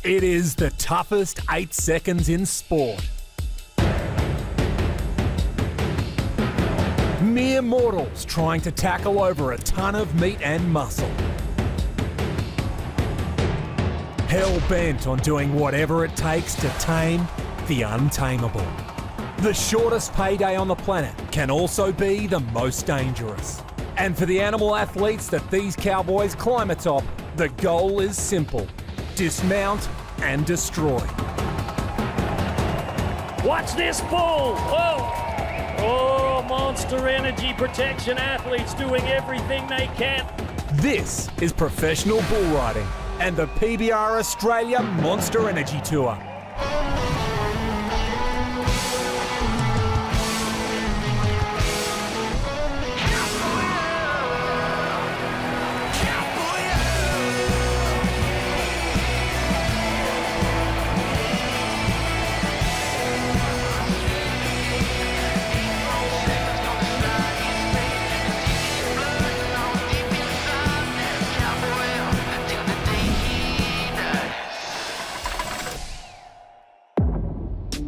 It is the toughest 8 seconds in sport. Mere mortals trying to tackle over a ton of meat and muscle. Hell-bent on doing whatever it takes to tame the untamable. The shortest payday on the planet can also be the most dangerous. And for the animal athletes that these cowboys climb atop, the goal is simple: dismount and destroy. Watch this bull! Whoa! Oh, Monster Energy Protection athletes doing everything they can. This is professional bull riding and the PBR Australia Monster Energy Tour.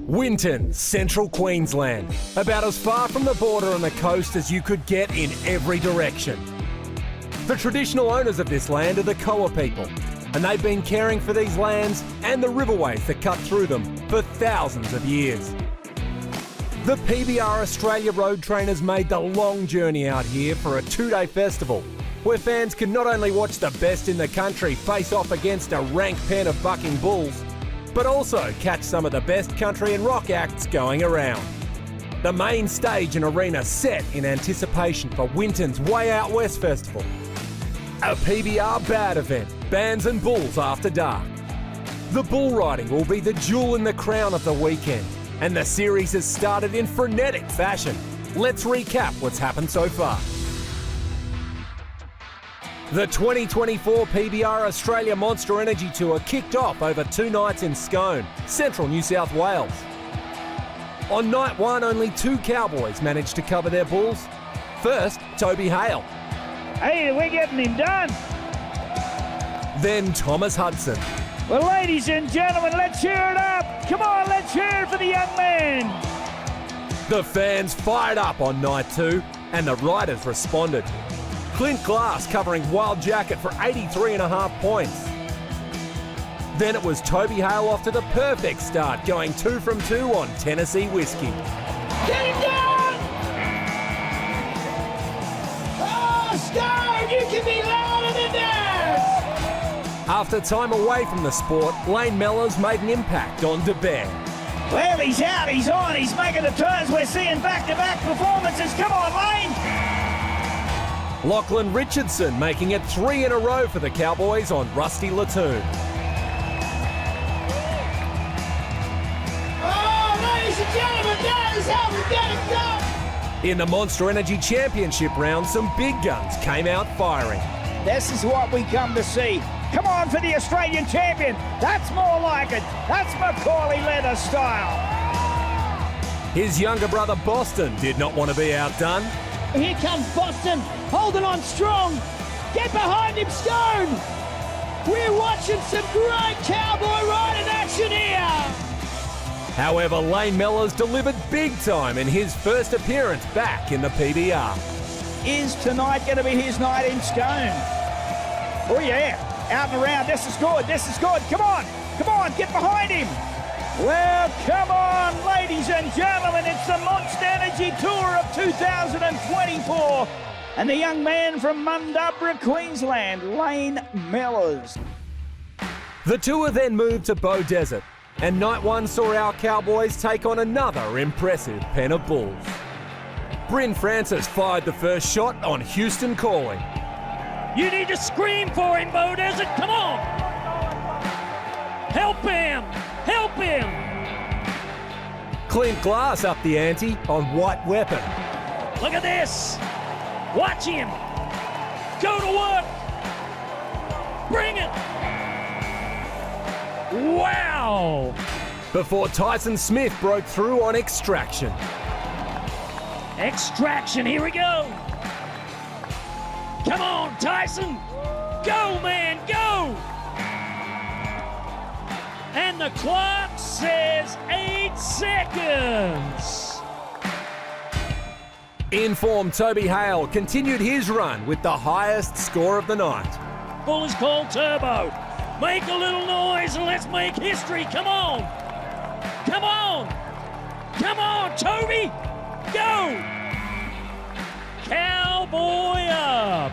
Winton, Central Queensland. About as far from the border on the coast as you could get in every direction. The traditional owners of this land are the Koa people, and they've been caring for these lands and the riverways that cut through them for thousands of years. The PBR Australia road trainers made the long journey out here for a 2-day festival where fans can not only watch the best in the country face off against a rank pen of bucking bulls, but also catch some of the best country and rock acts going around. The main stage and arena set in anticipation for Winton's Way Out West festival. A PBR bad event, bands and bulls after dark. The bull riding will be the jewel in the crown of the weekend, and the series has started in frenetic fashion. Let's recap what's happened so far. The 2024 PBR Australia Monster Energy Tour kicked off over 2 nights in Scone, central New South Wales. On night 1, only 2 cowboys managed to cover their bulls. First, Toby Hale. Hey, we're getting him done. Then Thomas Hudson. Well, ladies and gentlemen, let's cheer it up. Come on, let's cheer for the young man. The fans fired up on night 2, and the riders responded. Clint Glass covering Wild Jacket for 83.5 points. Then it was Toby Hale off to the perfect start, going 2 from 2 on Tennessee Whiskey. Get him down! Oh, Stone, you can be louder than that! After time away from the sport, Lane Mellors made an impact on De Bear. Well, he's out, he's on, he's making the turns. We're seeing back-to-back performances. Come on, Lane! Lachlan Richardson making it 3 in a row for the Cowboys on Rusty Latoon. Oh, ladies and gentlemen, that is how we get it done! In the Monster Energy Championship round, some big guns came out firing. This is what we come to see. Come on for the Australian champion. That's more like it. That's Macaulay Leather style. His younger brother Boston did not want to be outdone. Here comes Boston, holding on strong. Get behind him, Stone. We're watching some great cowboy riding action here. However, Lane Mellors delivered big time in his first appearance back in the PBR. Is tonight going to be his night in Scone? Oh yeah, out and around. This is good, this is good. Come on, get behind him. Well, come on, ladies and gentlemen, it's the Monster Energy Tour of 2024. And the young man from Mundubbera, Queensland, Lane Mellors. The tour then moved to Bow Desert, and night 1 saw our Cowboys take on another impressive pen of bulls. Bryn Francis fired the first shot on Houston Calling. You need to scream for him, Bow Desert. Come on! Help him! Help him! Clint Glass up the ante on White Weapon. Look at this! Watch him! Go to work! Bring it! Wow! Before Tyson Smith broke through on Extraction. Extraction, here we go! Come on, Tyson! Go, man, go! And the clock says 8 seconds. In-form Toby Hale continued his run with the highest score of the night. Bull is called Turbo. Make a little noise and let's make history. Come on. Come on. Come on, Toby. Go. Cowboy up.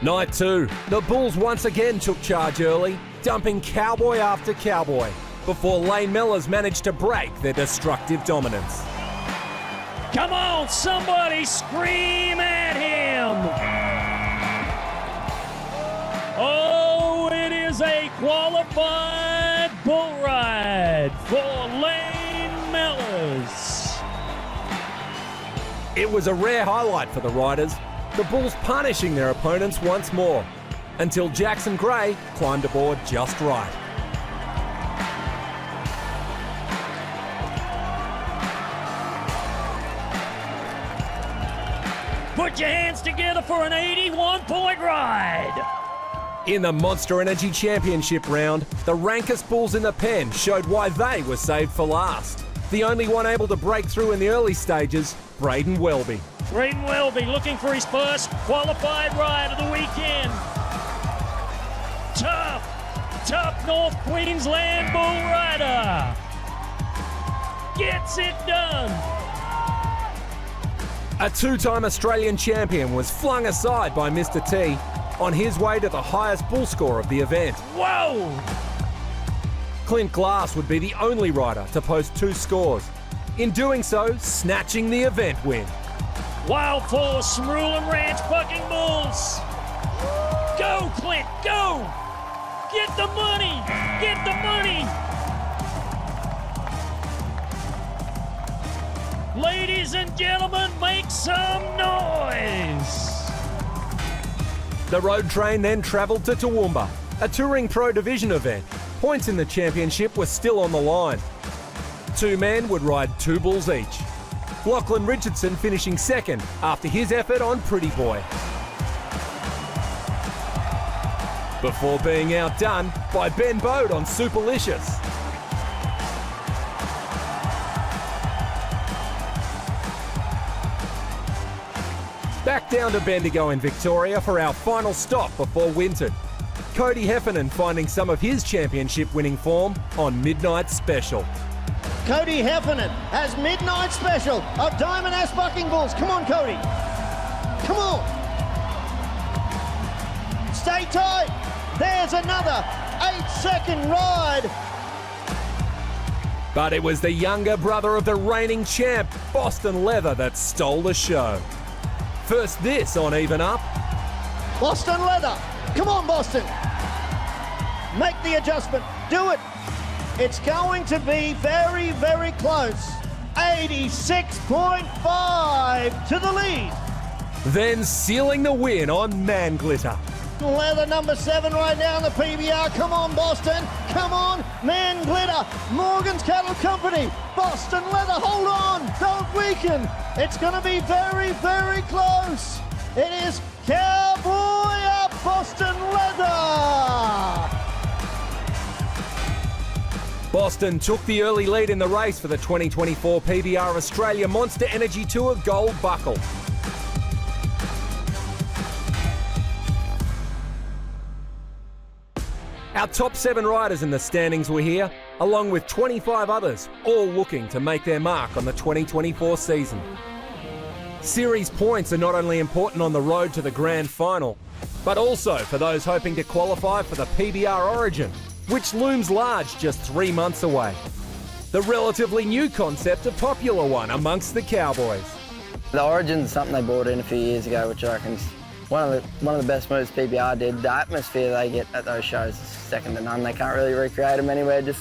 Night 2, the Bulls once again took charge early, dumping cowboy after cowboy, before Lane Mellors managed to break their destructive dominance. Come on, somebody scream at him. Oh, it is a qualified bull ride for Lane Mellors. It was a rare highlight for the riders, the Bulls punishing their opponents once more, until Jackson Gray climbed aboard just right. Put your hands together for an 81-point ride. In the Monster Energy Championship round, the rankest Bulls in the pen showed why they were saved for last. The only one able to break through in the early stages, Braden Welby. Braden Welby looking for his first qualified ride of the weekend. Tough North Queensland bull rider. Gets it done. A two-time Australian champion was flung aside by Mr. T on his way to the highest bull score of the event. Whoa! Clint Glass would be the only rider to post 2 scores, in doing so snatching the event win. Wild Force, Smrullum Ranch Bucking Bulls. Go, Clint, go! Get the money! Get the money! Ladies and gentlemen, make some noise! The road train then travelled to Toowoomba, a Touring Pro Division event. Points in the championship were still on the line. 2 men would ride 2 bulls each. Lachlan Richardson finishing second after his effort on Pretty Boy. Before being outdone by Ben Bode on Superlicious. Back down to Bendigo in Victoria for our final stop before Winton. Cody Heffernan finding some of his championship-winning form on Midnight Special. Cody Heffernan has Midnight Special of Diamond Ass Bucking Bulls. Come on, Cody. Come on. Stay tight. There's another 8-second ride. But it was the younger brother of the reigning champ, Boston Leather, that stole the show. First this on Even Up. Boston Leather. Come on, Boston. Make the adjustment. Do it. It's going to be very, very close. 86.5 to the lead. Then sealing the win on Man Glitter. Leather number 7 right now in the PBR. Come on, Boston. Come on, Man Glitter. Morgan's Cattle Company. Boston Leather, hold on. Don't weaken. It's going to be very, very close. It is Cowboy up, Boston Leather. Boston took the early lead in the race for the 2024 PBR Australia Monster Energy Tour Gold Buckle. Our top 7 riders in the standings were here, along with 25 others, all looking to make their mark on the 2024 season. Series points are not only important on the road to the grand final, but also for those hoping to qualify for the PBR Origin, which looms large just 3 months away. The relatively new concept, a popular one amongst the Cowboys. The Origin's something they brought in a few years ago, which I reckon is one of the best moves PBR did. The atmosphere they get at those shows is second to none. They can't really recreate them anywhere, just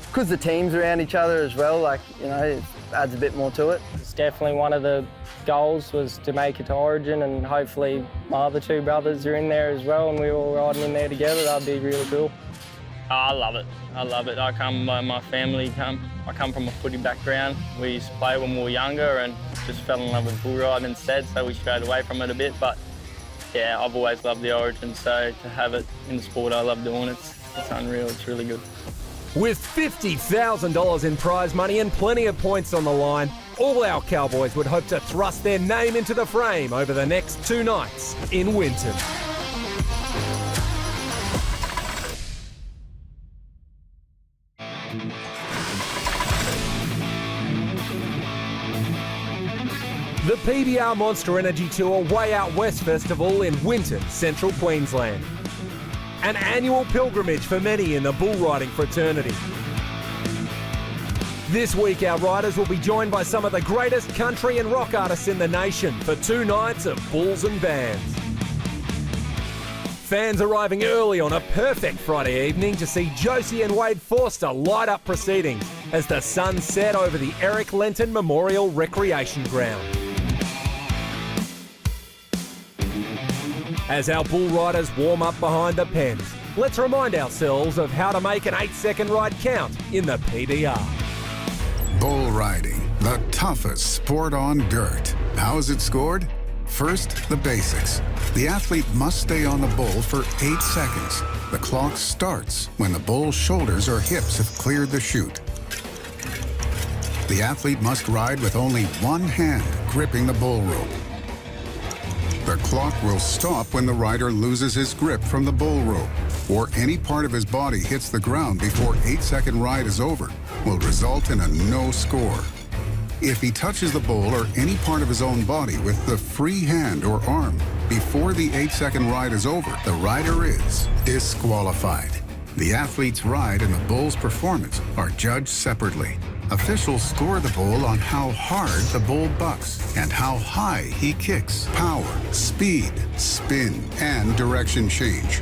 because the teams around each other as well, like, you know, it adds a bit more to it. It's definitely one of the goals was to make it to Origin, and hopefully my other 2 brothers are in there as well, and we're all riding in there together. That'd be really cool. I love it. I love it. I come from a footy background. We used to play when we were younger and just fell in love with bull riding instead, so we strayed away from it a bit. But yeah, I've always loved the Origin, so to have it in the sport I love doing, it's unreal. It's really good. With $50,000 in prize money and plenty of points on the line, all our Cowboys would hope to thrust their name into the frame over the next 2 nights in Winton. The PBR Monster Energy Tour Way Out West Festival in Winton, Central Queensland. An annual pilgrimage for many in the bull riding fraternity. This week our riders will be joined by some of the greatest country and rock artists in the nation for 2 nights of bulls and bands. Fans arriving early on a perfect Friday evening to see Josie and Wade Forster light up proceedings as the sun set over the Eric Lenton Memorial Recreation Ground. As our bull riders warm up behind the pens, let's remind ourselves of how to make an 8-second ride count in the PBR. Bull riding, the toughest sport on dirt. How is it scored? First, the basics. The athlete must stay on the bull for 8 seconds. The clock starts when the bull's shoulders or hips have cleared the chute. The athlete must ride with only one hand gripping the bull rope. The clock will stop when the rider loses his grip from the bull rope, or any part of his body hits the ground before 8-second ride is over, will result in a no score. If he touches the bull or any part of his own body with the free hand or arm before the 8-second ride is over, the rider is disqualified. The athlete's ride and the bull's performance are judged separately. Officials score the bull on how hard the bull bucks and how high he kicks, power, speed, spin, and direction change.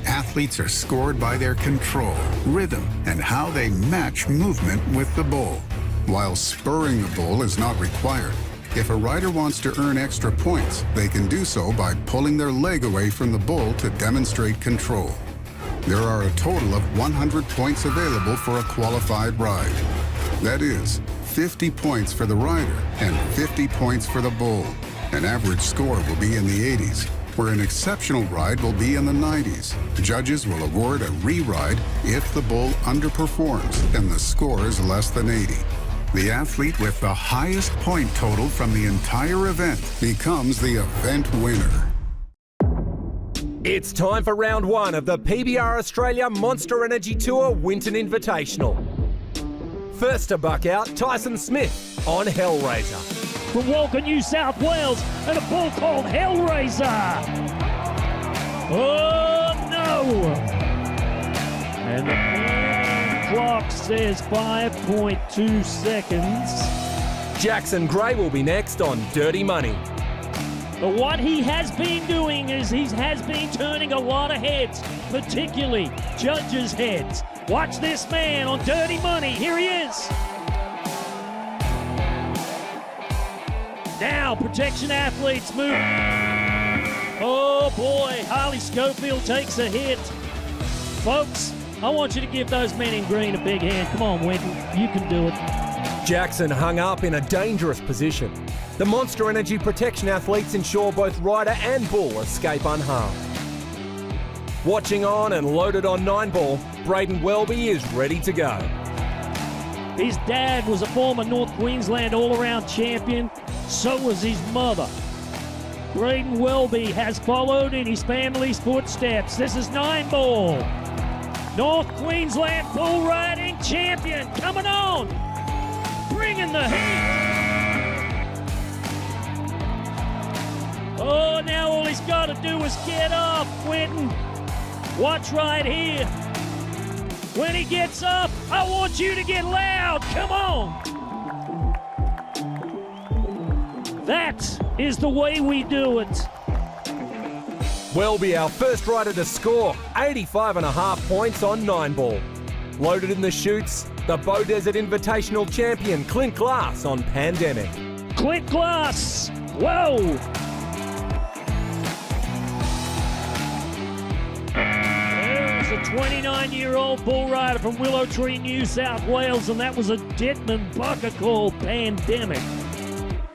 Athletes are scored by their control, rhythm, and how they match movement with the bull. While spurring the bull is not required, if a rider wants to earn extra points, they can do so by pulling their leg away from the bull to demonstrate control. There are a total of 100 points available for a qualified ride. That is, 50 points for the rider and 50 points for the bull. An average score will be in the 80s, where an exceptional ride will be in the 90s. Judges will award a re-ride if the bull underperforms and the score is less than 80. The athlete with the highest point total from the entire event becomes the event winner. It's time for round 1 of the PBR Australia Monster Energy Tour Winton Invitational. First to buck out, Tyson Smith on Hellraiser. From Walker, New South Wales, and a bull called Hellraiser. Oh no! And the clock says 5.2 seconds. Jackson Gray will be next on Dirty Money. But what he has been doing is he has been turning a lot of heads, particularly judges' heads. Watch this man on Dirty Money. Here he is. Now, protection athletes move. Oh boy, Harley Schofield takes a hit. Folks, I want you to give those men in green a big hand. Come on, Winton, you can do it. Jackson hung up in a dangerous position. The Monster Energy protection athletes ensure both rider and bull escape unharmed. Watching on and loaded on 9-ball, Braden Welby is ready to go. His dad was a former North Queensland all-around champion. So was his mother. Braden Welby has followed in his family's footsteps. This is 9-ball. North Queensland bull riding champion coming on. Bringing the heat. Oh, now all he's got to do is get up, Winton. Watch right here. When he gets up, I want you to get loud. Come on. That is the way we do it. Welby, our first rider to score, 85.5 points on 9-ball. Loaded in the chutes, the Bow Desert Invitational champion, Clint Glass on Pandemic. Clint Glass, whoa. There's a 29-year-old bull rider from Willow Tree, New South Wales, and that was a Ditman bucker called Pandemic.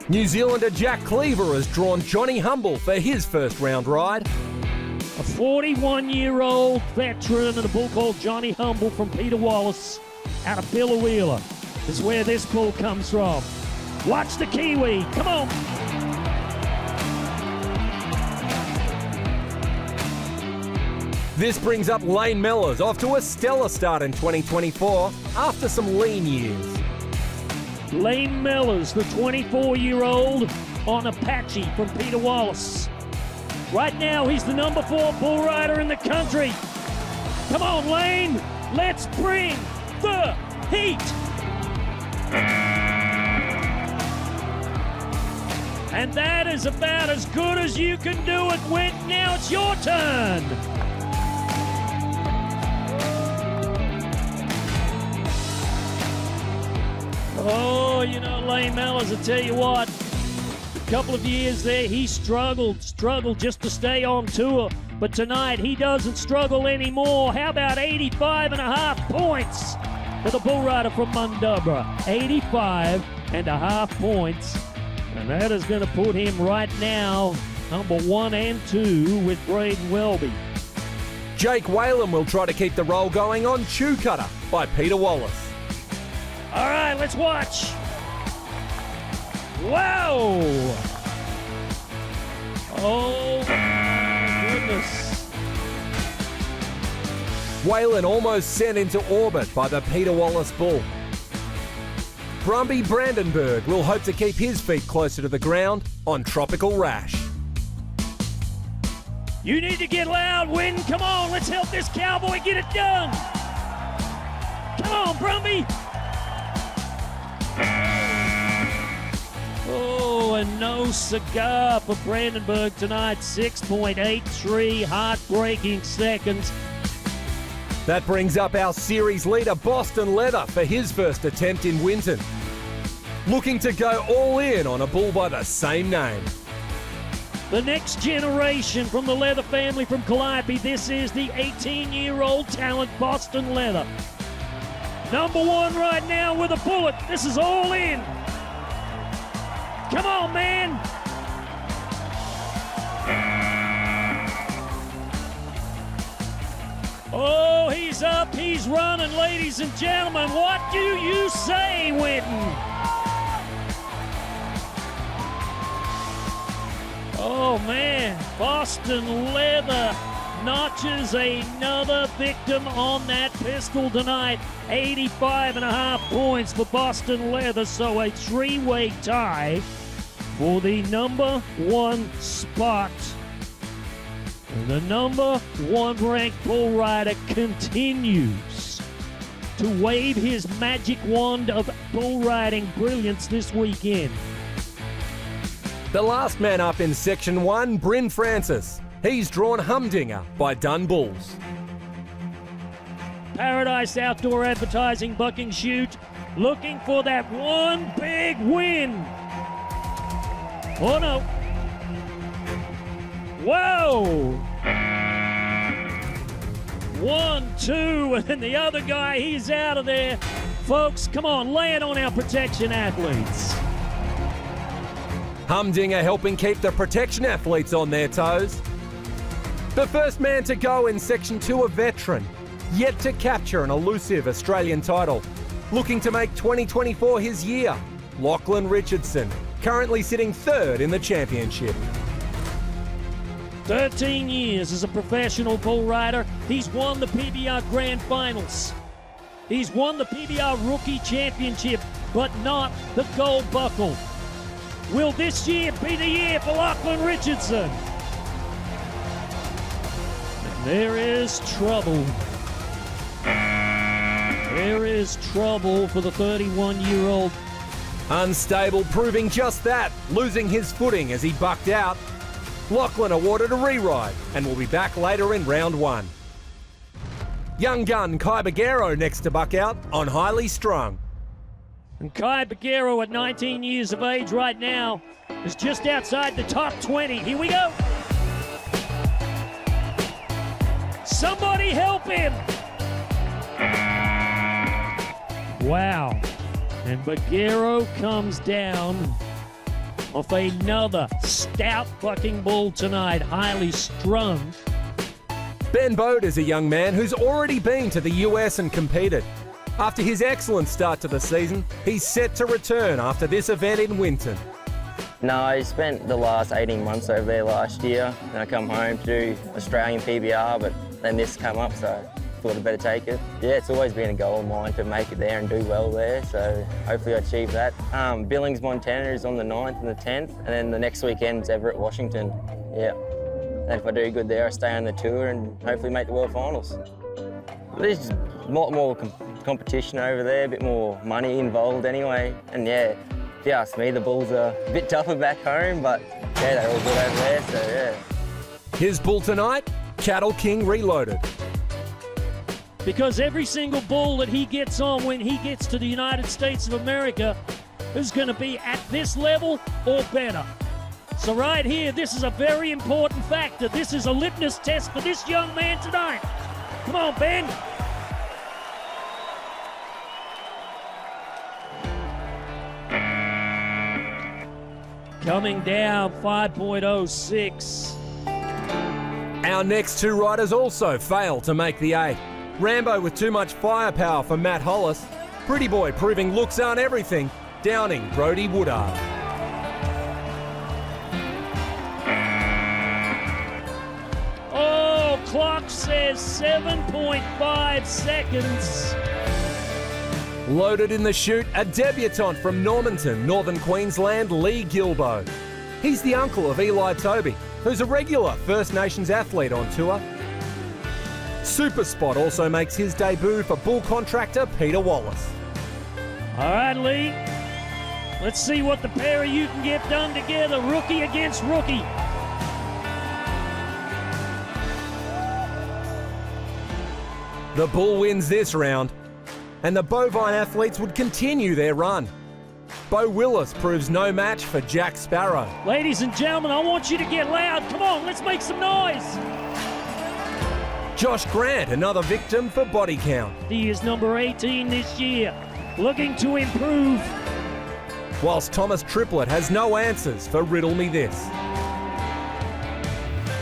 New Zealander Jack Cleaver has drawn Johnny Humble for his first round ride. A 41-year-old veteran of the bull called Johnny Humble from Peter Wallace out of Billawheeler is where this bull comes from. Watch the Kiwi, come on. This brings up Lane Mellors off to a stellar start in 2024 after some lean years. Lane Mellors, the 24-year-old on Apache from Peter Wallace. Right now, he's the number 4 bull rider in the country. Come on, Lane, let's bring the heat. And that is about as good as you can do it, Winton. Now it's your turn. Oh, you know, Lane Mellors, I tell you what, a couple of years there, he struggled just to stay on tour. But tonight, he doesn't struggle anymore. How about 85.5 points for the bull rider from Mundubra? 85.5 points. And that is going to put him right now number 1 and 2 with Braden Welby. Jake Whalen will try to keep the roll going on Chew Cutter by Peter Wallace. All right, let's watch. Wow. Oh, my goodness. Whalen almost sent into orbit by the Peter Wallace bull. Brumby Brandenburg will hope to keep his feet closer to the ground on Tropical Rash. You need to get loud, Winton. Come on, let's help this cowboy get it done. Come on, Brumby. Oh, and no cigar for Brandenburg tonight. 6.83 heartbreaking seconds. That brings up our series leader, Boston Leather, for his first attempt in Winton. Looking to go all in on a bull by the same name. The next generation from the Leather family from Calliope. This is the 18-year-old talent, Boston Leather. Number 1 right now with a bullet. This is all in. Come on, man. Oh, he's up, he's running, ladies and gentlemen. What do you say, Winton? Oh, man, Boston Leather notches another victim on that pistol tonight. 85.5 points for Boston Leather, so a 3-way tie for the number 1 spot. And the number 1 ranked bull rider continues to wave his magic wand of bull riding brilliance this weekend. The last man up in Section 1, Bryn Francis. He's drawn Humdinger by Dun Bulls. Paradise Outdoor Advertising bucking chute, looking for that one big win. Oh no. Whoa! 1, 2, and the other guy, he's out of there. Folks, come on, lay it on our protection athletes. Humdinger helping keep the protection athletes on their toes. The first man to go in Section 2, a veteran, yet to capture an elusive Australian title. Looking to make 2024 his year, Lachlan Richardson, currently sitting 3rd in the championship. 13 years as a professional bull rider. He's won the PBR Grand Finals. He's won the PBR Rookie Championship, but not the Gold Buckle. Will this year be the year for Lachlan Richardson? And there is trouble. There is trouble for the 31-year-old. Unstable, proving just that, losing his footing as he bucked out. Lachlan awarded a re-ride and will be back later in round 1. Young gun Kai Bagheero next to buck out on Highly Strung. And Kai Bagheero at 19 years of age right now is just outside the top 20. Here we go. Somebody help him. Wow. And Bagheero comes down off another stout bucking bull tonight, highly strung. Ben Bode is a young man who's already been to the US and competed. After his excellent start to the season, he's set to return after this event in Winton. No, I spent the last 18 months over there last year, and I come home to do Australian PBR, but then this come up, so I thought I'd better take it. Yeah, it's always been a goal of mine to make it there and do well there, so hopefully I achieve that. Billings, Montana is on the 9th and the 10th, and then the next weekend's Everett, Washington. Yeah. And if I do good there, I stay on the tour and hopefully make the World Finals. There's a lot more competition over there, a bit more money involved anyway. And yeah, if you ask me, the bulls are a bit tougher back home, but yeah, they're all good over there, so yeah. His bull tonight, Cattle King Reloaded. Because every single bull that he gets on when he gets to the United States of America is going to be at this level or better. So right here, this is a very important factor. This is a litmus test for this young man tonight. Come on, Ben. Coming down 5.06. Our next two riders also failed to make the 8. Rambo with too much firepower for Matt Hollis. Pretty Boy proving looks aren't everything, downing Brodie Woodard. Oh, clock says 7.5 seconds. Loaded in the chute, a debutant from Normanton, Northern Queensland, Lee Gilbo. He's the uncle of Eli Toby, who's a regular First Nations athlete on tour. Super Spot also makes his debut for bull contractor Peter Wallace. All right, Lee. Let's see what the pair of you can get done together, rookie against rookie. The bull wins this round, and the bovine athletes would continue their run. Bo Willis proves no match for Jack Sparrow. Ladies and gentlemen, I want you to get loud. Come on, let's make some noise. Josh Grant, another victim for body count. He is number 18 this year, looking to improve. Whilst Thomas Triplett has no answers for Riddle Me This.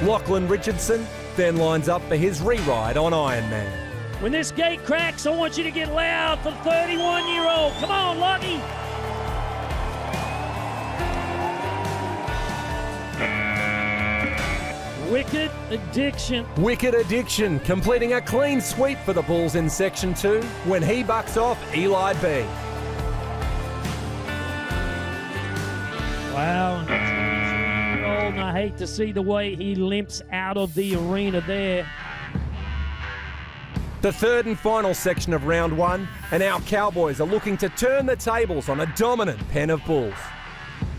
Lachlan Richardson then lines up for his re-ride on Ironman. When this gate cracks, I want you to get loud for the 31-year-old. Come on, Lucky. Wicked Addiction. Wicked Addiction completing a clean sweep for the Bulls in Section 2 when he bucks off Eli B. Wow. And I hate to see the way he limps out of the arena there. The third and final section of round 1, and our Cowboys are looking to turn the tables on a dominant pen of bulls.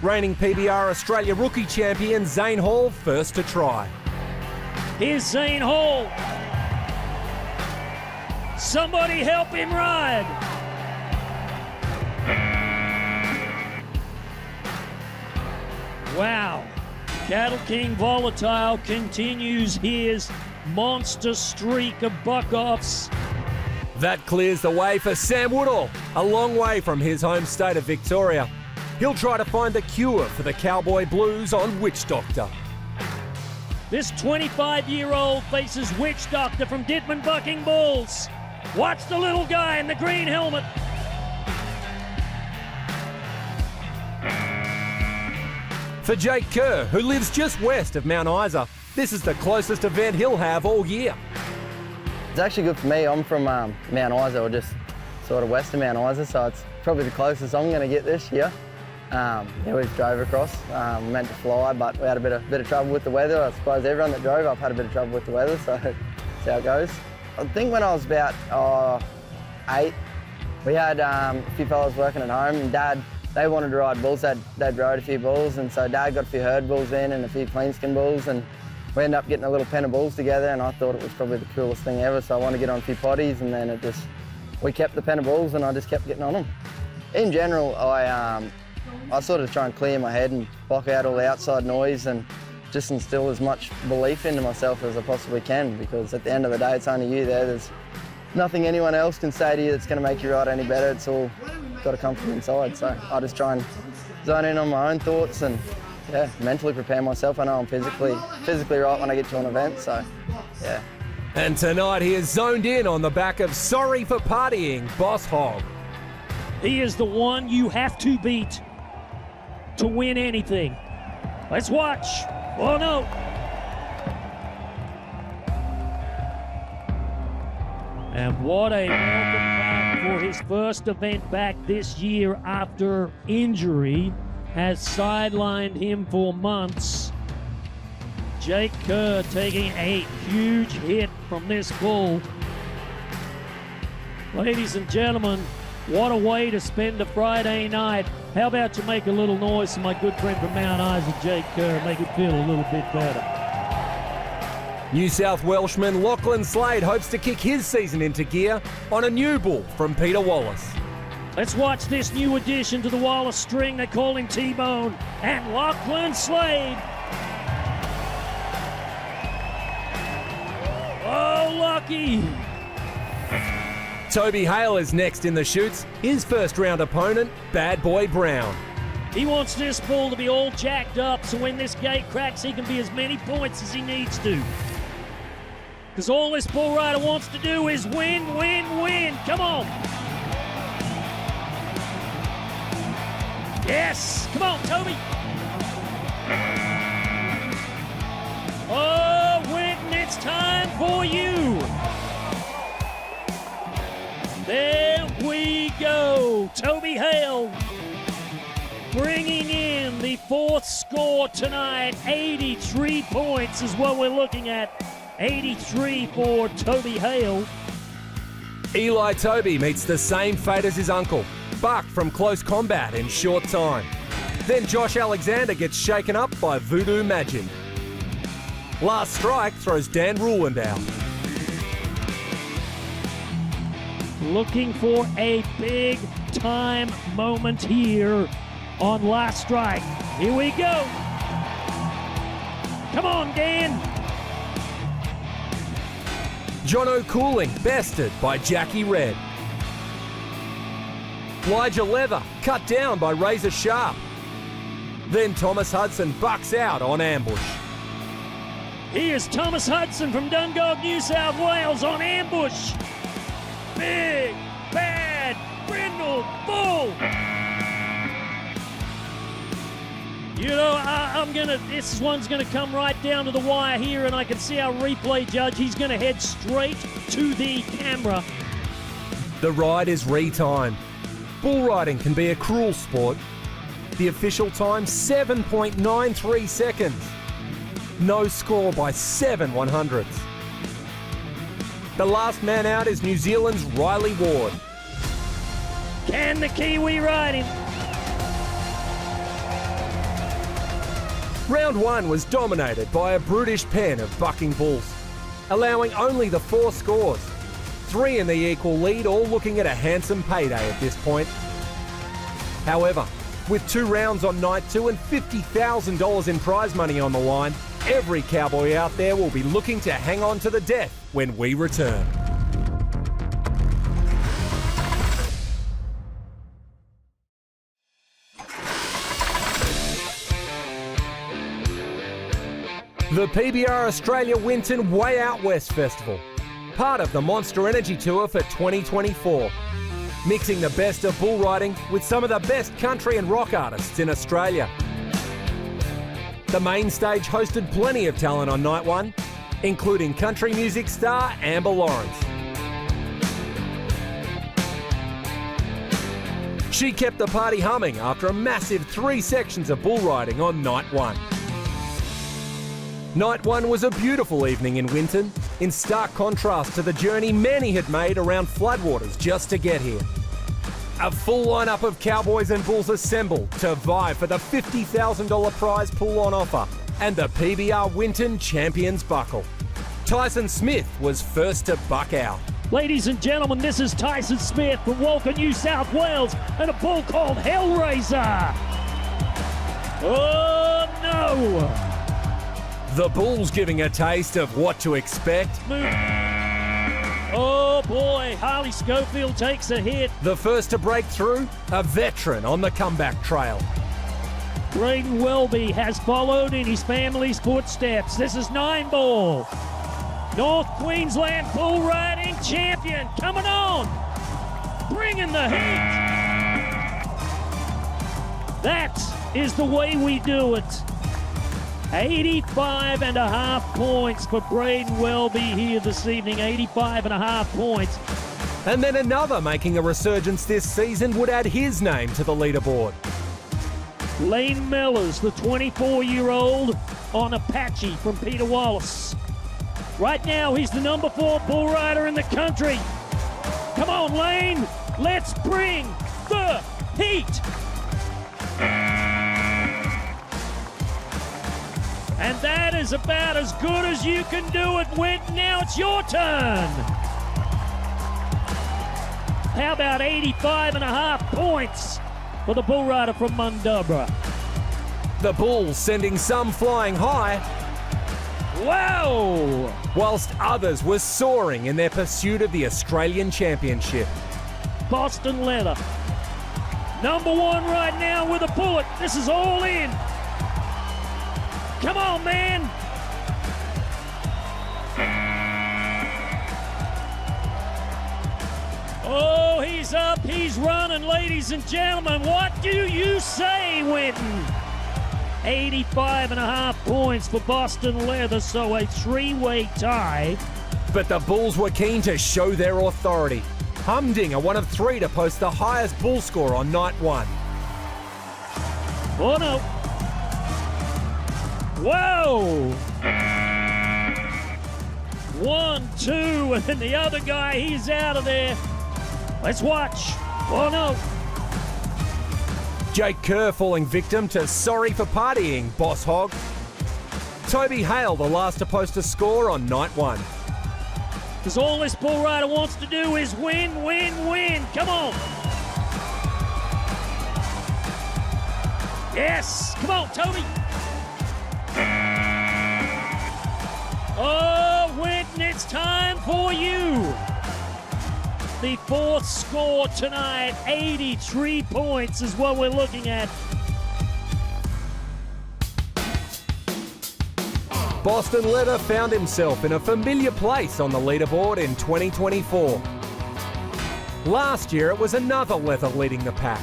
Reigning PBR Australia rookie champion Zane Hall first to try. Here's Zane Hall. Somebody help him ride. Wow. Cattle King Volatile continues his monster streak of buck-offs. That clears the way for Sam Woodall, a long way from his home state of Victoria. He'll try to find the cure for the Cowboy Blues on Witch Doctor. This 25-year-old faces Witch Doctor from Ditman Bucking Bulls. Watch the little guy in the green helmet. For Jake Kerr, who lives just west of Mount Isa, this is the closest event he'll have all year. It's actually good for me. I'm from Mount Isa, or just sort of west of Mount Isa, so it's probably the closest I'm going to get this year. Yeah, we drove across, meant to fly, but we had a bit of trouble with the weather. I suppose everyone that drove up had a bit of trouble with the weather, so that's how it goes. I think when I was about 8, we had a few fellas working at home, and Dad, they wanted to ride bulls. They'd rode a few bulls, and so Dad got a few herd bulls in and a few clean skin bulls, and we ended up getting a little pen of bulls together, and I thought it was probably the coolest thing ever, so I wanted to get on a few potties, and then we kept the pen of bulls, and I just kept getting on them. In general, I sort of try and clear my head and block out all the outside noise and just instill as much belief into myself as I possibly can, because at the end of the day, it's only you there. There's nothing anyone else can say to you that's going to make you ride any better. It's all got to come from inside. So I just try and zone in on my own thoughts and mentally prepare myself. I know I'm physically right when I get to an event, so yeah. And tonight he is zoned in on the back of Sorry for Partying, Boss Hog. He is the one you have to beat to win anything. Let's watch. Oh no. And what a welcome back for his first event back this year after injury has sidelined him for months. Jake Kerr taking a huge hit from this bull. Ladies and gentlemen, what a way to spend a Friday night. How about you make a little noise for my good friend from Mount Isa, Jake Kerr, make it feel a little bit better. New South Welshman Lachlan Slade hopes to kick his season into gear on a new bull from Peter Wallace. Let's watch this new addition to the Wallace string. They call him T-Bone and Lachlan Slade. Oh, lucky. Toby Hale is next in the chutes. His first round opponent, Bad Boy Brown. He wants this bull to be all jacked up so when this gate cracks, he can be as many points as he needs to. Because all this bull rider wants to do is win, win, win. Come on. Yes. Come on, Toby. Oh, Winton, it's time for you. There we go. Toby Hale bringing in the fourth score tonight. 83 points is what we're looking at. 83 for Toby Hale. Eli Toby meets the same fate as his uncle, bucked from close combat in short time. Then Josh Alexander gets shaken up by Voodoo Magic. Last strike throws Dan Ruland out. Looking for a big time moment here on last strike. Here we go. Come on, Dan. Jono Cooling bested by Jackie Red. Elijah Leather cut down by Razor Sharp. Then Thomas Hudson bucks out on ambush. Here's Thomas Hudson from Dungog, New South Wales on ambush. Big, bad, brindle, bull. You know, this one's gonna come right down to the wire here, and I can see our replay judge. He's gonna head straight to the camera. The ride is retimed. Bull riding can be a cruel sport. The official time, 7.93 seconds. No score by 7 100ths. The last man out is New Zealand's Riley Ward. Can the Kiwi ride him? Round one was dominated by a brutish pen of bucking bulls, allowing only the 4 scores. 3 in the equal lead, all looking at a handsome payday at this point. However, with 2 rounds on night 2 and $50,000 in prize money on the line, every cowboy out there will be looking to hang on to the death when we return. The PBR Australia Winton Way Out West Festival, part of the Monster Energy Tour for 2024. Mixing the best of bull riding with some of the best country and rock artists in Australia. The main stage hosted plenty of talent on night 1, including country music star Amber Lawrence. She kept the party humming after a massive 3 sections of bull riding on night 1. Night 1 was a beautiful evening in Winton, in stark contrast to the journey many had made around floodwaters just to get here. A full lineup of cowboys and bulls assembled to vie for the $50,000 prize pool on offer and the PBR Winton Champions Buckle. Tyson Smith was first to buck out. Ladies and gentlemen, this is Tyson Smith from Walker, New South Wales, and a bull called Hellraiser. Oh no! The bull's giving a taste of what to expect. Oh boy, Harley Schofield takes a hit. The first to break through, a veteran on the comeback trail. Braden Welby has followed in his family's footsteps. This is 9 ball. North Queensland bull riding champion coming on. Bringing the heat. That is the way we do it. 85.5 points for Braden Welby here this evening. 85.5 points. And then another making a resurgence this season would add his name to the leaderboard. Lane Mellors, the 24-year-old on Apache from Peter Wallace. Right now, he's the number 4 bull rider in the country. Come on, Lane. Let's bring the heat. And that is about as good as you can do it, Winton. Now it's your turn. How about 85.5 points for the bull rider from Mundubra? The Bulls sending some flying high, Wow! whilst others were soaring in their pursuit of the Australian Championship. Boston Leather. Number 1 right now with a bullet. This is all in. Come on, man. Oh, he's up, he's running, ladies and gentlemen. What do you say, Winton? 85.5 points for Boston Leather, so a 3-way tie. But the Bulls were keen to show their authority. Humdinger, one of 3 to post the highest bull score on night 1. Oh no. Whoa! 1, 2, and then the other guy, he's out of there. Let's watch. Oh no. Jake Kerr falling victim to sorry for partying, boss hog. Toby Hale, the last to post a score on night 1. Because all this bull rider wants to do is win, win, win. Come on. Yes. Come on, Toby. Oh, Winton, it's time for you. The 4th score tonight, 83 points is what we're looking at. Boston Leather found himself in a familiar place on the leaderboard in 2024. Last year it was another Leather leading the pack,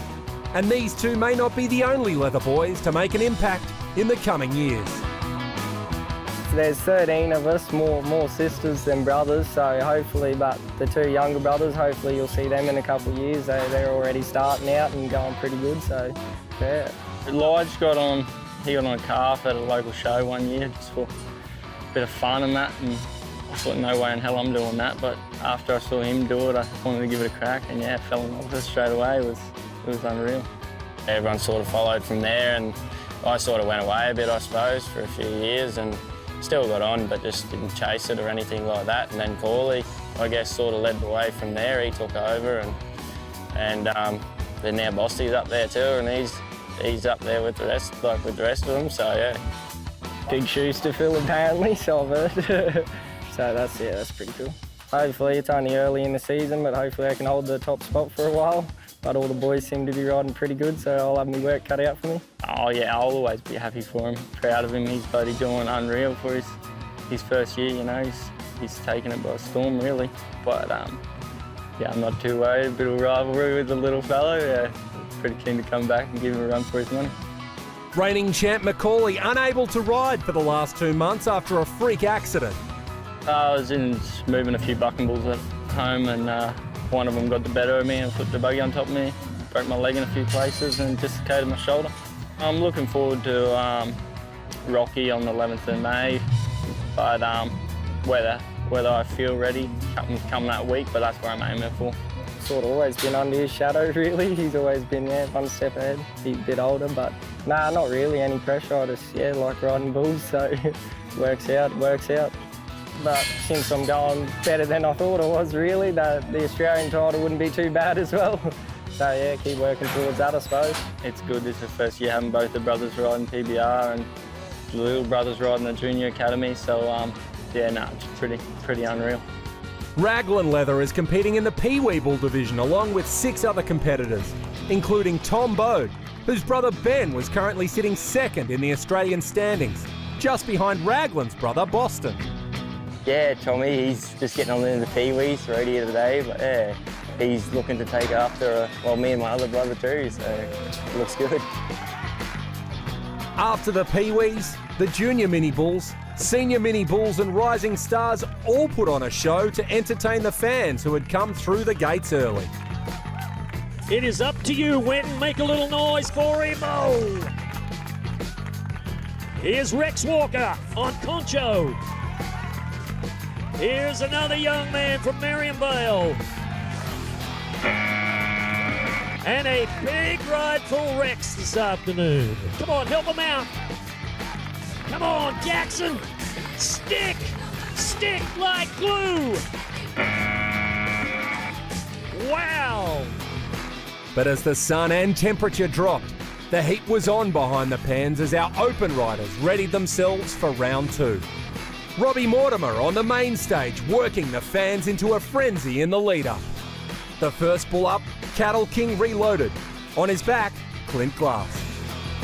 and these two may not be the only Leather boys to make an impact in the coming years. There's 13 of us, more sisters than brothers, so hopefully, but the 2 younger brothers, hopefully you'll see them in a couple of years. They're already starting out and going pretty good, so yeah. Lige got on a calf at a local show one year just for a bit of fun and that, and I thought no way in hell I'm doing that, but after I saw him do it I wanted to give it a crack, and yeah, fell in love with it straight away. It was unreal. Everyone sort of followed from there, and I sort of went away a bit, I suppose, for a few years, and still got on, but just didn't chase it or anything like that. And then Corley, I guess, sort of led the way from there. He took over, and then now Bossy's up there too, and he's up there with the rest, with the rest of them. So yeah, Big shoes to fill apparently, so I've heard. So that's pretty cool. Hopefully it's only early in the season, but hopefully I can hold the top spot for a while. But all the boys seem to be riding pretty good, so I'll have my work cut out for me. Oh yeah, I'll always be happy for him, proud of him. He's bloody doing unreal for his first year, you know. He's taken it by storm really. But yeah, I'm not too worried. A bit of rivalry with the little fellow. Yeah, pretty keen to come back and give him a run for his money. Reigning champ Macaulay unable to ride for the last 2 months after a freak accident. I was moving a few bucking bulls at home, and one of them got the better of me and flipped the buggy on top of me. Broke my leg in a few places and dislocated my shoulder. I'm looking forward to Rocky on the 11th of May, but whether I feel ready come that week, but that's where I'm aiming for. Sort of always been under his shadow really. He's always been one step ahead. He's a bit older, but nah, not really any pressure. I just like riding bulls, so works out. But since I'm going better than I thought I was really, the Australian title wouldn't be too bad as well. So yeah, keep working towards that, I suppose. It's good. This is the first year having both the brothers riding PBR and the little brothers riding the junior academy. So yeah, no, it's pretty unreal. Raglan Leather is competing in the Pee Wee Bull division along with 6 other competitors, including Tom Bode, whose brother Ben was currently sitting second in the Australian standings, just behind Raglan's brother Boston. Yeah, Tommy, he's just getting on into the Pee-wees already here today, but yeah, he's looking to take after, me and my other brother too, so it looks good. After the Pee-wees, the junior mini bulls, senior mini bulls and rising stars all put on a show to entertain the fans who had come through the gates early. It is up to you, Winton. Make a little noise for him. Oh! Here's Rex Walker on Concho. Here's another young man from Marionvale. And a big ride for Rex this afternoon. Come on, help him out. Come on, Jackson. Stick like glue. Wow. But as the sun and temperature dropped, the heat was on behind the pans as our open riders readied themselves for round 2. Robbie Mortimer on the main stage, working the fans into a frenzy in the lead-up. The first bull up, Cattle King Reloaded. On his back, Clint Glass.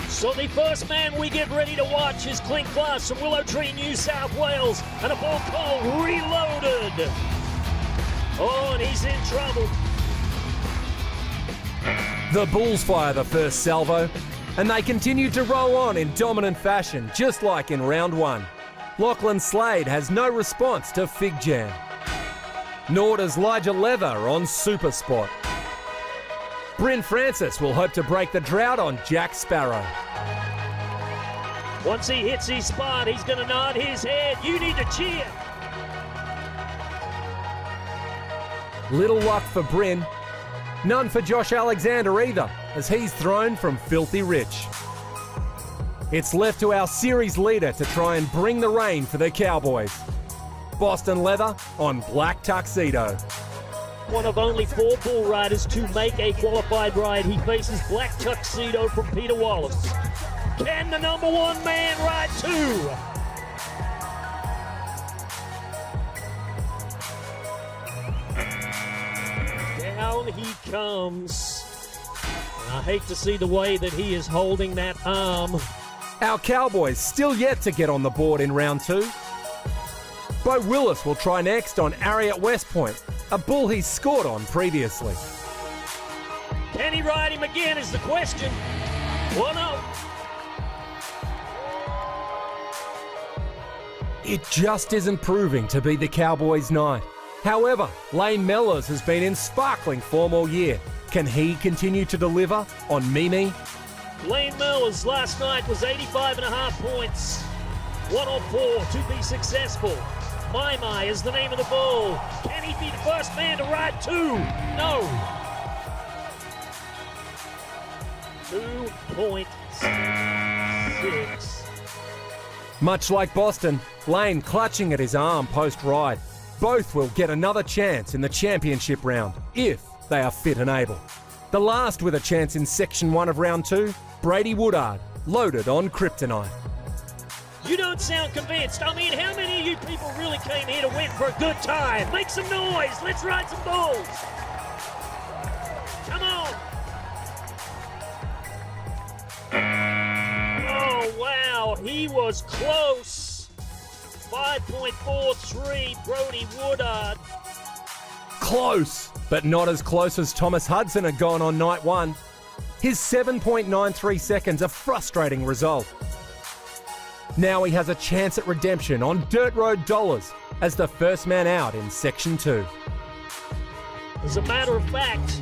So the first man we get ready to watch is Clint Glass from Willow Tree, New South Wales, and a bull called Reloaded. Oh, and he's in trouble. The bulls fire the first salvo, and they continue to roll on in dominant fashion, just like in round 1. Lachlan Slade has no response to Fig Jam. Nor does Elijah Leather on Super Spot. Bryn Francis will hope to break the drought on Jack Sparrow. Once he hits his spot, he's going to nod his head. You need to cheer. Little luck for Bryn. None for Josh Alexander either, as he's thrown from Filthy Rich. It's left to our series leader to try and bring the rain for the Cowboys. Boston Leather on Black Tuxedo. One of only 4 bull riders to make a qualified ride. He faces Black Tuxedo from Peter Wallace. Can the number 1 man ride 2? Down he comes. And I hate to see the way that he is holding that arm. Our Cowboys still yet to get on the board in round 2. Bo Willis will try next on Ariat West Point, a bull he's scored on previously. Can he ride him again is the question. 1-0. It just isn't proving to be the Cowboys' night. However, Lane Mellors has been in sparkling form all year. Can he continue to deliver on Mimi? Lane Mellors last night was 85.5 points. 1 on 4 to be successful. My is the name of the bull. Can he be the first man to ride 2? No. 2.6. Much like Boston, Lane clutching at his arm post-ride. Both will get another chance in the championship round, if they are fit and able. The last with a chance in Section 1 of round 2, Brady Woodard, loaded on Kryptonite. You don't sound convinced. I mean, how many of you people really came here to win for a good time? Make some noise. Let's ride some bulls. Come on. Oh, wow. He was close. 5.43, Brody Woodard. Close, but not as close as Thomas Hudson had gone on night 1. His 7.93 seconds, a frustrating result. Now he has a chance at redemption on Dirt Road Dollars as the first man out in Section 2. As a matter of fact,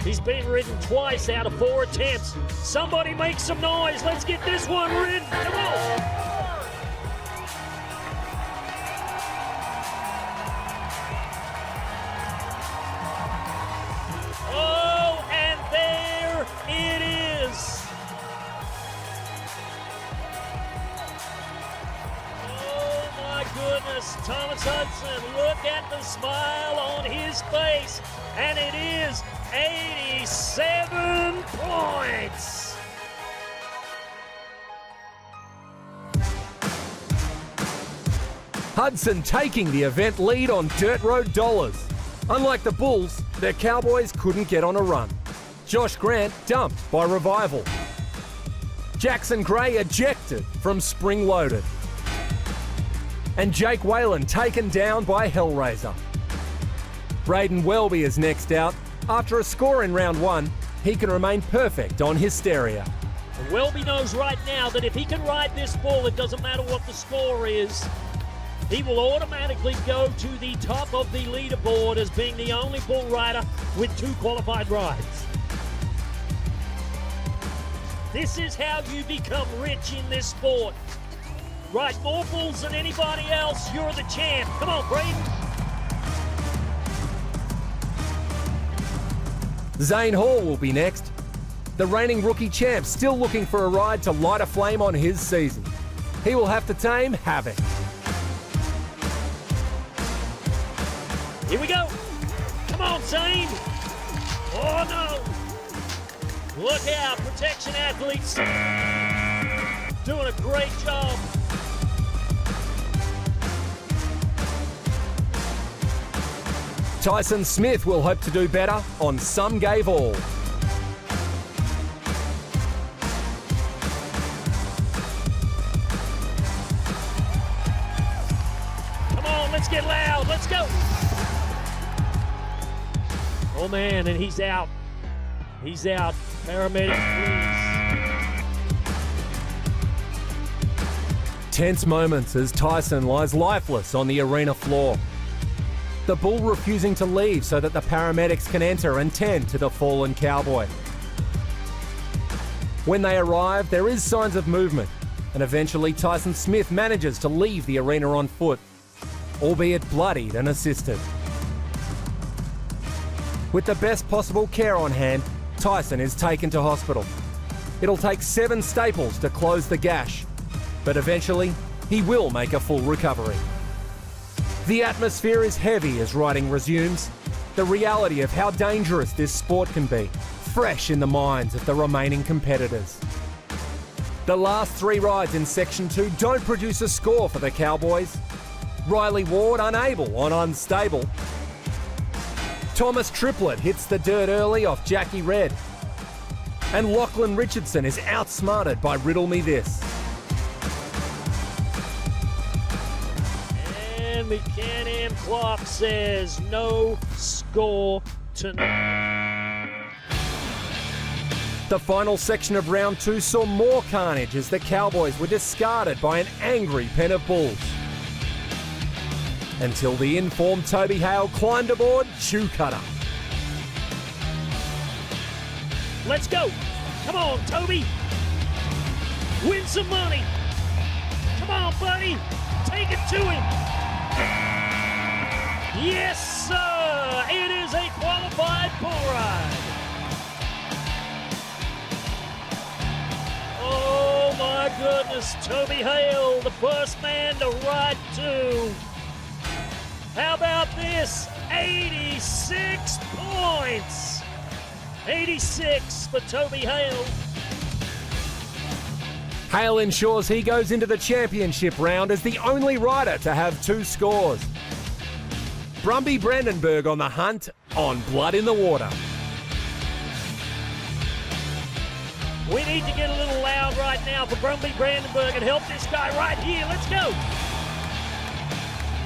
he's been ridden twice out of 4 attempts. Somebody make some noise. Let's get this one ridden. Come on. Oh, and there it is. Goodness, Thomas Hudson, look at the smile on his face, and it is 87 points. Hudson taking the event lead on Dirt Road Dollars. Unlike the Bulls, their Cowboys couldn't get on a run. Josh Grant dumped by Revival. Jackson Gray ejected from Spring Loaded. And Jake Whalen taken down by Hellraiser. Braden Welby is next out. After a score in round 1, he can remain perfect on Hysteria. Welby knows right now that if he can ride this bull, it doesn't matter what the score is. He will automatically go to the top of the leaderboard as being the only bull rider with 2 qualified rides. This is how you become rich in this sport. Ride more bulls than anybody else, you're the champ. Come on, Braden. Zane Hall will be next. The reigning rookie champ still looking for a ride to light a flame on his season. He will have to tame Havoc. Here we go. Come on, Zane. Oh, no. Look out, protection athletes. Doing a great job. Tyson Smith will hope to do better on Some Gave All. Come on, let's get loud. Let's go. Oh, man, and he's out. He's out. Paramedic, please. Tense moments as Tyson lies lifeless on the arena floor. The bull refusing to leave so that the paramedics can enter and tend to the fallen cowboy. When they arrive, there is signs of movement, and eventually Tyson Smith manages to leave the arena on foot, albeit bloodied and assisted. With the best possible care on hand, Tyson is taken to hospital. It'll take 7 staples to close the gash, but eventually he will make a full recovery. The atmosphere is heavy as riding resumes, the reality of how dangerous this sport can be, fresh in the minds of the remaining competitors. The last 3 rides in Section 2 don't produce a score for the Cowboys. Riley Ward unable on Unstable. Thomas Triplett hits the dirt early off Jackie Red. And Lachlan Richardson is outsmarted by Riddle Me This. And the Can-Am clock says no score tonight. The final section of round 2 saw more carnage as the Cowboys were discarded by an angry pen of bulls. Until the informed Toby Hale climbed aboard Chew Cutter. Let's go. Come on, Toby. Win some money. Come on, buddy. Take it to him. Yes, sir. It is a qualified bull ride. Oh, my goodness. Toby Hale, the first man to ride 2. How about this? 86 points. 86 for Toby Hale. Hale ensures he goes into the championship round as the only rider to have 2 scores. Brumby Brandenburg on the hunt on Blood in the Water. We need to get a little loud right now for Brumby Brandenburg and help this guy right here. Let's go.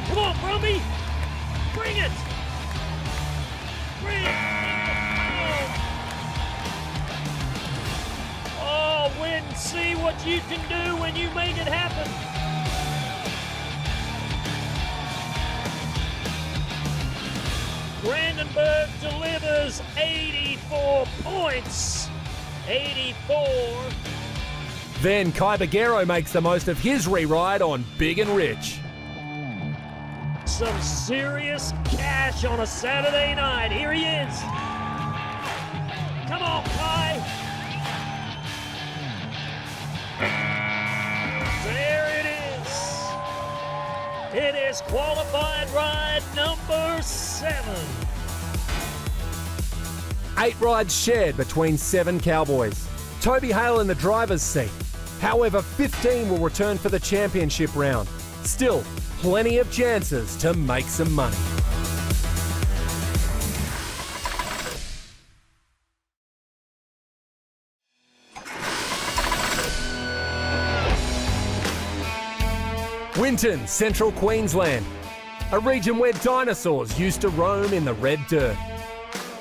Come on, Brumby. Bring it. Bring it. Oh, Win, see what you can do when you make it happen. Brandenburg delivers 84 points. 84. Then Kai Bagero makes the most of his re-ride on Big and Rich. Some serious cash on a Saturday night. Here he is. Come on, Kai. There it is. It is qualified ride number 7. 8 rides shared between 7 Cowboys. Toby Hale in the driver's seat. However, 15 will return for the championship round. Still, plenty of chances to make some money. Winton, Central Queensland, a region where dinosaurs used to roam in the red dirt.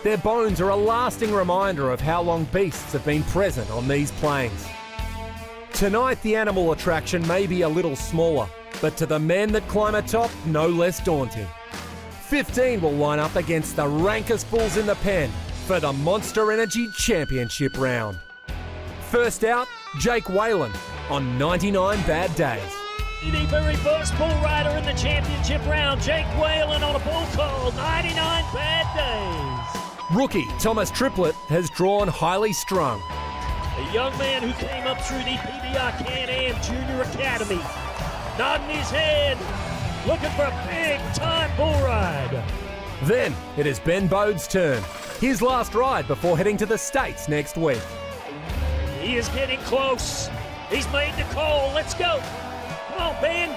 Their bones are a lasting reminder of how long beasts have been present on these plains. Tonight, the animal attraction may be a little smaller, but to the men that climb atop, no less daunting. 15 will line up against the rankest bulls in the pen for the Monster Energy Championship round. First out, Jake Whalen on 99 Bad Days. The very first bull rider in the championship round, Jake Whalen on a bull called 99 Bad Days. Rookie Thomas Triplett has drawn Highly Strung. A young man who came up through the PBR Can-Am Junior Academy, nodding his head, looking for a big-time bull ride. Then it is Ben Bode's turn. His last ride before heading to the States next week. He is getting close. He's made the call. Let's go. Come on, Ben.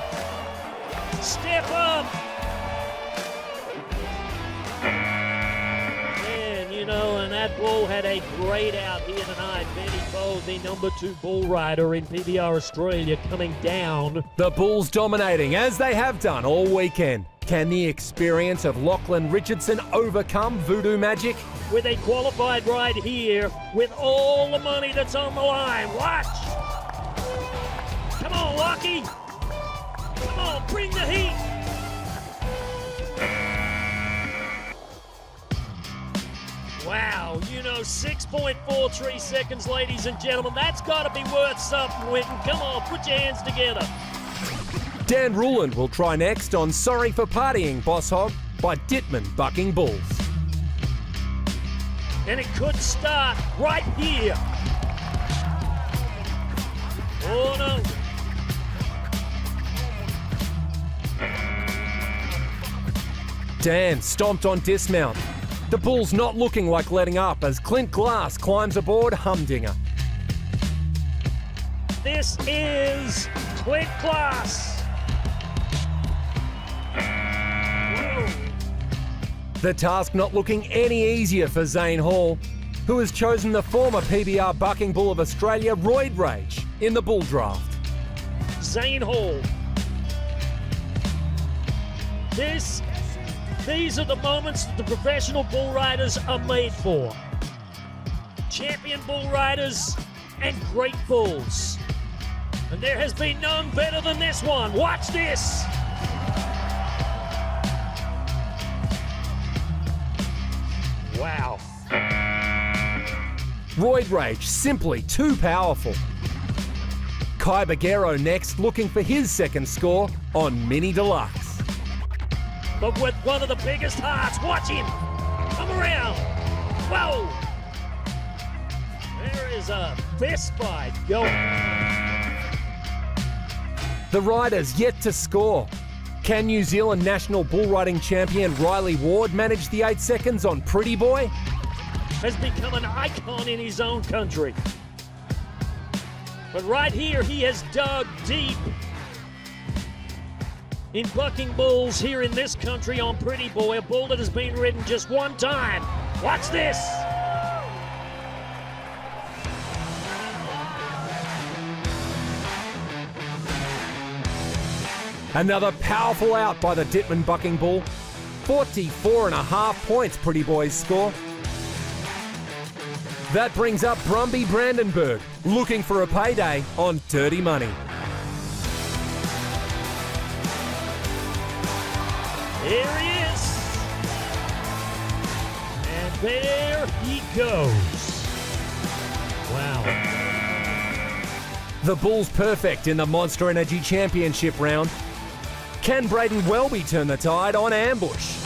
Step up. Man, you know, and that bull had a great out here tonight. Benny Bode, the number 2 bull rider in PBR Australia, coming down. The bulls dominating, as they have done all weekend. Can the experience of Lachlan Richardson overcome voodoo magic? With a qualified ride here, with all the money that's on the line. Watch. Come on, Lockie. Come on, bring the heat. Wow, you know, 6.43 seconds, ladies and gentlemen. That's got to be worth something, Winton. Come on, put your hands together. Dan Ruland will try next on Sorry for Partying, Boss Hog, by Dittman Bucking Bulls. And it could start right here. Oh, no. Dan stomped on dismount. The bull's not looking like letting up as Clint Glass climbs aboard Humdinger. This is Clint Glass. Whoa. The task not looking any easier for Zane Hall, who has chosen the former PBR Bucking Bull of Australia, Roid Rage, in the bull draft. Zane Hall. These are the moments that the professional bull riders are made for. Champion bull riders and great bulls. And there has been none better than this one. Watch this. Wow. Roid Rage, simply too powerful. Kai Baguero next, looking for his second score on Mini Deluxe. But with one of the biggest hearts. Watch him. Come around. Whoa. There is a fist fight going. The rider's yet to score. Can New Zealand national bull riding champion Riley Ward manage the 8 seconds on Pretty Boy? Has become an icon in his own country. But right here, he has dug deep in bucking bulls here in this country on Pretty Boy, a bull that has been ridden just one time. Watch this. Another powerful out by the Dittman Bucking Bull. 44.5 points, Pretty Boy's score. That brings up Brumby Brandenburg, looking for a payday on Dirty Money. Here he is. And there he goes. Wow. The bull's perfect in the Monster Energy Championship round. Can Braden Welby turn the tide on Ambush?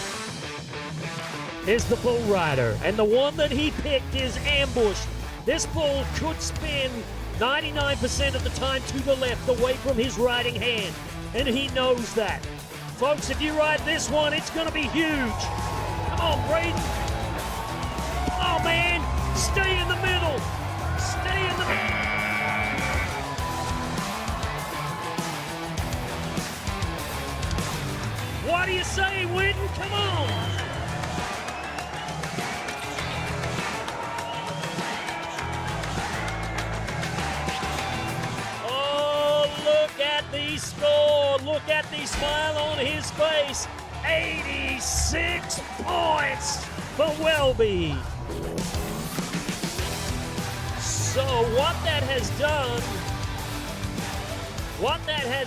Is the bull rider, and the one that he picked is Ambush. This bull could spin 99% of the time to the left, away from his riding hand, and he knows that. Folks, if you ride this one, it's going to be huge. Come on, Braden. Come on, man. Stay in the middle. Stay in the middle. What do you say, Winton? Come on. Oh, look at the score. Look happy smile on his face. 86 points for Welby. So what that has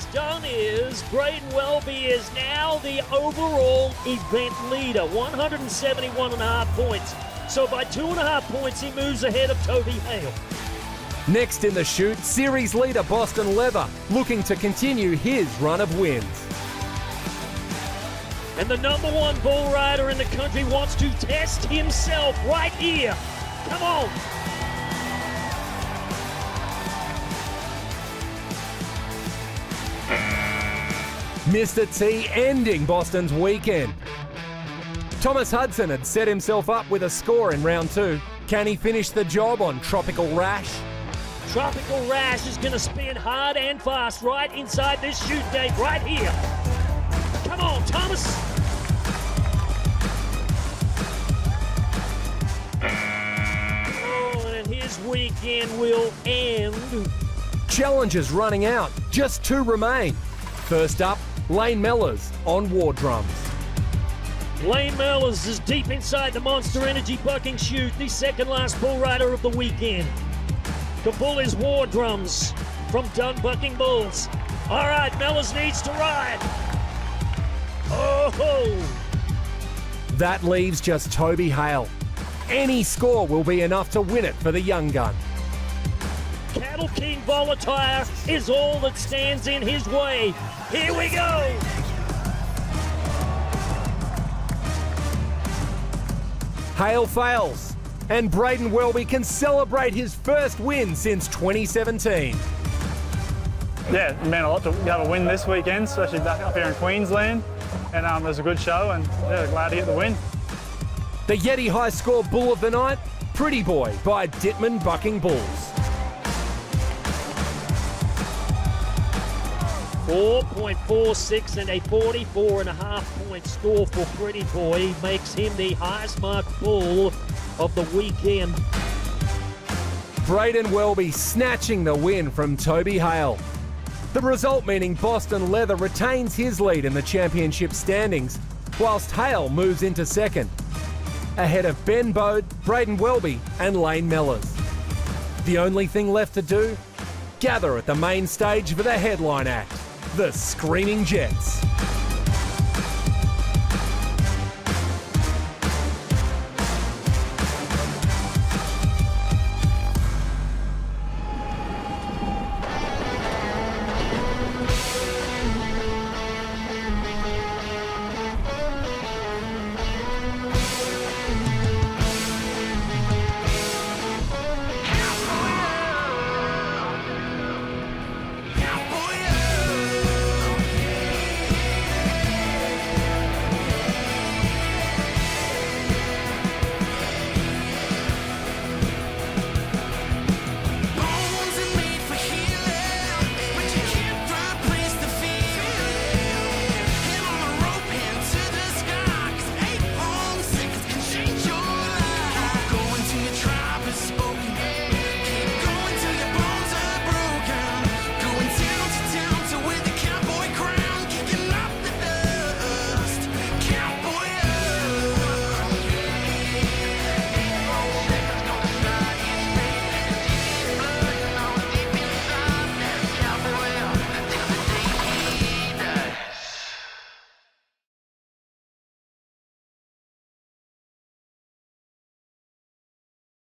done is Braden Welby is now the overall event leader, 171.5 points. So by 2.5 points, he moves ahead of Toby Hale. Next in the chute, series leader Boston Leather, looking to continue his run of wins. And the number one bull rider in the country wants to test himself right here. Come on. Mr. T ending Boston's weekend. Thomas Hudson had set himself up with a score in round 2. Can he finish the job on Tropical Rash? Tropical Rash is going to spin hard and fast right inside this chute gate right here. Come on, Thomas. Oh, and his weekend will end. Challengers running out. Just 2 remain. First up, Lane Mellors on War Drums. Lane Mellors is deep inside the Monster Energy bucking chute, the second last bull rider of the weekend. The bull is War Drums from Dun Bucking Bulls. All right, Mellors needs to ride. Oh! That leaves just Toby Hale. Any score will be enough to win it for the young gun. Cattle King Volatile is all that stands in his way. Here we go! Hale fails, and Braden Welby can celebrate his first win since 2017. Yeah, it meant a lot to have a win this weekend, especially back up here in Queensland. And it was a good show, and yeah, glad to get the win. The Yeti High Score Bull of the Night, Pretty Boy by Dittman Bucking Bulls. 4.46 and a 44.5 point score for Pretty Boy makes him the highest marked bull of the weekend. Braden Welby snatching the win from Toby Hale. The result meaning Boston Leather retains his lead in the championship standings, whilst Hale moves into second, ahead of Ben Bode, Braden Welby and Lane Mellors. The only thing left to do? Gather at the main stage for the headline act, the Screaming Jets.